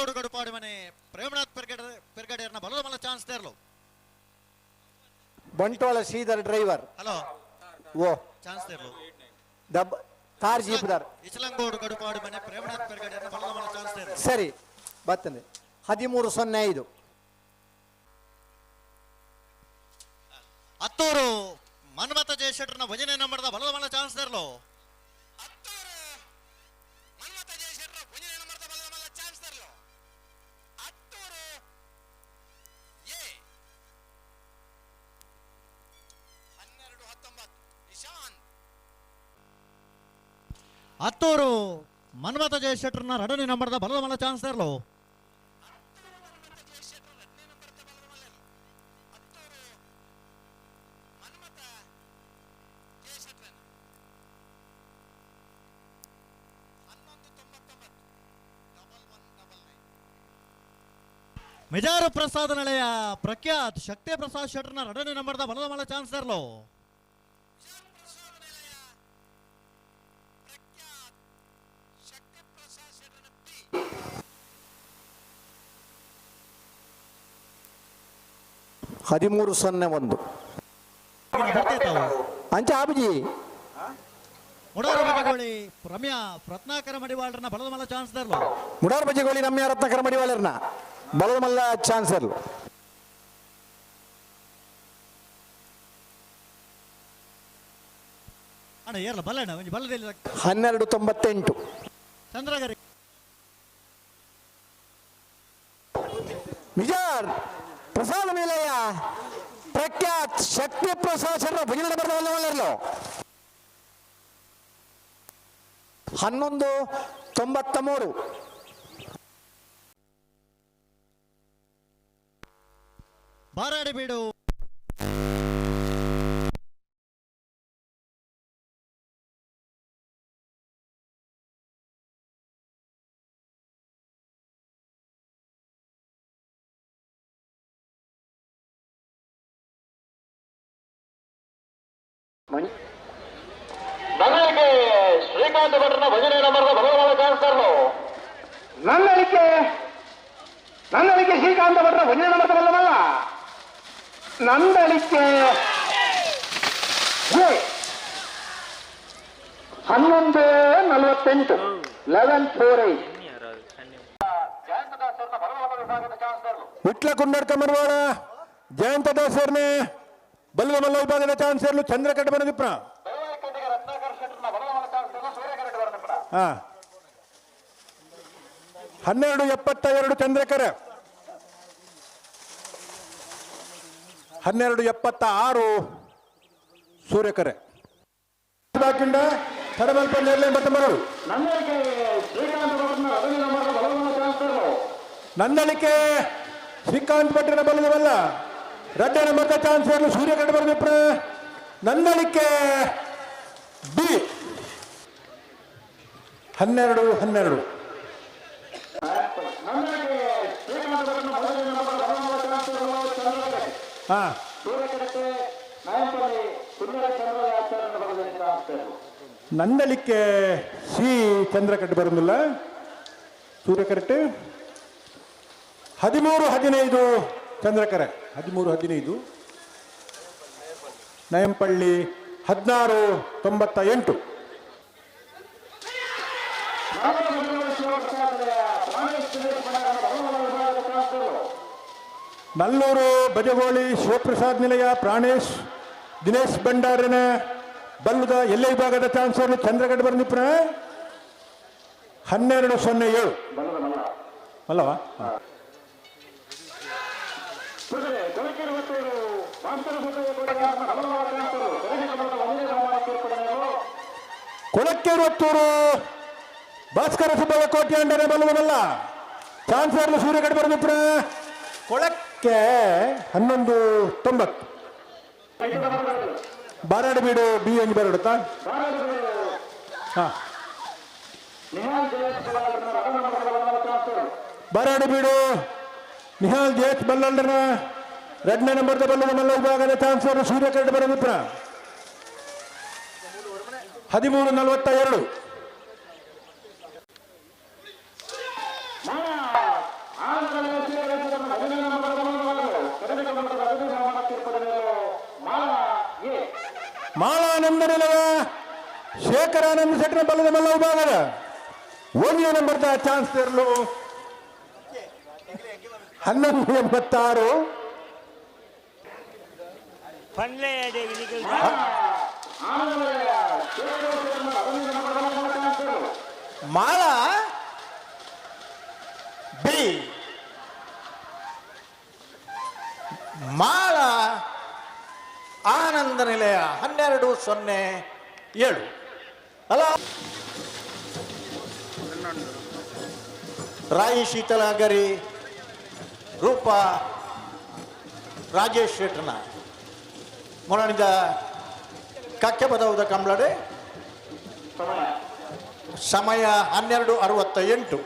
ಇಚಲಂಗೋಡು ಗಡುಪಾಡಿ ಮನೆ ಪ್ರೇಮನಾಥ್ ಪೆರ್ಗಡೆಯರ್ನ ಬಲದ ಮಲ್ಲ ಚಾನ್ಸ್ ತೇರ್ಲು ಬಂಟ್ವಾಳ ಶ್ರೀಧರ್ ಡ್ರೈವರ್ ಹಲೋ ಓ ಚಾನ್ಸ್ ತೇರ್ಲು ದಬ್ ಕಾರ್ ಜೀಪ್ದಾರ್ ಇಚಲಂಗೋಡು ಗಡುಪಾಡಿ ಮನೆ ಪ್ರೇಮನಾಥ್ ಪೆರ್ಗಡೆಯರ್ನ ಬಲದ ಮಲ್ಲ ಚಾನ್ಸ್ ತೇರ್ಲು ಸರಿ ಬರ್ತದೆ 13-05 ಹತ್ತೂರು ಮನ್ಮಥ ಜಯಶೆಟ್ಟರ್ನ ಭಜನೆ ನಂಬರ್ದ ಬಲದ ಮಲ್ಲ ಚಾನ್ಸ್ ತೇರ್ಲು ಹತ್ತೂರು ಮನ್ಮಥ ಜಯಶೆಟ್ಟರ್ನ ರಡನೇ ನಂಬರ್ದ ಬಲದ ಮಲ್ಲ ಚಾನ್ಸ್ ತೇರ್ಲು ಮೆಜಾರು ಪ್ರಸಾದ ನಳೆಯ ಪ್ರಖ್ಯಾತ್ ಶಕ್ತಿ ಪ್ರಸಾದ್ ಶೆಟ್ಟರ್ನ ರಡನೇ ನಂಬರ್ದ ಬಲದ ಮಲ್ಲ ಚಾನ್ಸ್ ತೇರ್ಲು ಹದಿಮೂರು 13-1 ಅಂಚ ಆಬಜಿ ಮುಡಾರು ಬಜಗೋಳಿ ರಮ್ಯಾ ರತ್ನಾಕರ ಮಡಿವಾಳರನ್ನ ಬಲದ ಮಲ್ಲ ಚಾನ್ಸ್ ತೇರ್ಲು ಮುಡಾರ್ ಬಜ್ಜಿಗೋಳಿ ರಮ್ಯಾ ರತ್ನಾಕರ ಮಡಿವಾಳರ್ನ ಬಲದ ಮಲ್ಲ ಚಾನ್ಸರ್ ಅಣ್ಣ ಏರ್ಲ ಬಲ್ಲಣ್ಣ ಒಂಜಿ ಬಲ್ಲದಲ್ಲಿ 12-98 ಚಂದ್ರಗರಿ ಮಿಜಾರ್ ಪ್ರಸಾದ ನಿಲಯ ಪ್ರಖ್ಯಾತ್ ಶಕ್ತಿ ಪ್ರಸಾದ್ ಶೆಟ್ಟರ್ ಭಜನೆ ಬರದವಲ್ಲವಲ್ಲರ್ಲು 11-93 ಬಾರಾಡಿ ಬೀಡು ನನ್ನಳಿಕೆ ಶ್ರೀಕಾಂತ್ ಭಟ್ರನ ಭಜನೆ ನಂಬರ್ದ ಬಲವಾದ ಚಾನ್ಸ್ ತೇರ್ಲು ನನ್ನಳಿಕೆ ಶ್ರೀಕಾಂತ್ ಭಟ್ರ ಭಜನೆ ನಂಬರ್ದ ಬಲ್ಲವಲ್ಲ ನಂದಳಿಕೆ 11-48 11-48 ವಿಟ್ಲ ಕುಂಡಡ್ಕ ಮರವಾಳ ಜಯಂತ ದಾಸರ್ನೆ ಬಲ್ಲದ ಮಲ್ಲ ವಿಭಾಗದ ಚಾನ್ಸ್ ಇರಲು ಚಂದ್ರಕಟ್ಟ ಬನದಿಪ್ರ 12-72 ಚಂದ್ರಕರ 12-76 ಸೂರ್ಯಕರೆ ತಡಮಲ್ಪ ನೇರ್ಲೆ ಬತ್ತಮರು ನಂದಳಿಕೆ ಶ್ರೀಕಾಂತ್ ಭಟ್ರನ ಬಲ್ಲದವಲ್ಲ ರಡ್ಡನ ಮತ ಚಾನ್ಸ್ ಇರಲು ಸೂರ್ಯಕಟ್ಟ ಬರದಿಪ್ರ ನಂದಳಿಕೆ ಬಿ 12-12 ನಂದಳಿಕೆ ಸಿ ಚಂದ್ರಕಟ್ಟು ಬರುವುದಿಲ್ಲ ಸೂರ್ಯಕರೆಕ್ಟ್ 13-15 ಚಂದ್ರಕರೆ 13-15 ನಯಂಪಳ್ಳಿ 16-98 ನಲ್ಲೂರು ಬಜಗೋಳಿ ಶಿವಪ್ರಸಾದ್ ನಿಲಯ ಪ್ರಾಣೇಶ್ ದಿನೇಶ್ ಭಂಡಾರನ ಬಲ್ಲದ ಎಲ್ಲ ವಿಭಾಗದ ಚಾನ್ಸರ್ ಚಂದ್ರಗಢ ಬರ್ನಿಪ್ರ 12-07 ಅಲ್ಲವಾ ಕೊಳಕ್ಕೇರುವತ್ತೂರು ಭಾಸ್ಕರ ಸುಬ್ಬಯ್ಯ ಕೋಟ್ಯಾಂಡನೆ ಬಲ್ಲದಲ್ಲ ಚಾನ್ಸರ್ ಸೂರ್ಯಗಢ ಬರ್ನಿಪ್ರ ಕೊಳಕ್ಕೆ 11-90 ಬಾರಾಡಬೀಡು ಬಿ ಅಂಜಿ ಬರಡುತ್ತಾ ಬಾರಾಡಬೀಡು ನಿಹಾಲ್ ಜೇತ್ ಬಲ್ಲಲ್ರನ ಎರಡನೇ ನಂಬರ್ದ ಬಲ್ಲದ ಮಲ್ಲ ವಿಭಾಗದ ಚಾನ್ಸರ್ ಸೂರ್ಯಕರಡು ಬರದಿಪ್ರ 13-42 ಮಾಲಾನಂದ ನಿಲಯ ಶೇಖರಾನಂದ ಶೆಟ್ಟರ ಬಲ್ಲದ ಮಲ್ಲ ವಿಭಾಗದ 1ನೇ ನಂಬರ್ದ ಚಾನ್ಸ್ ತೆರಲು 1186 ಮಾಳ ಬಿ ಮಾಳ ಆನಂದ ನಿಲಯ 1207 ಅಲ್ಲ ರಾಯಿ ಶೀತಲಗರಿ ರೂಪ ರಾಜೇಶ್ ಶೆಟ್ಟನ ಮೊಳನಿದ ಕಕ್ಕೆ ಬದವುದ ಕಂಬಳಡೆ ಸಮಯ 12:68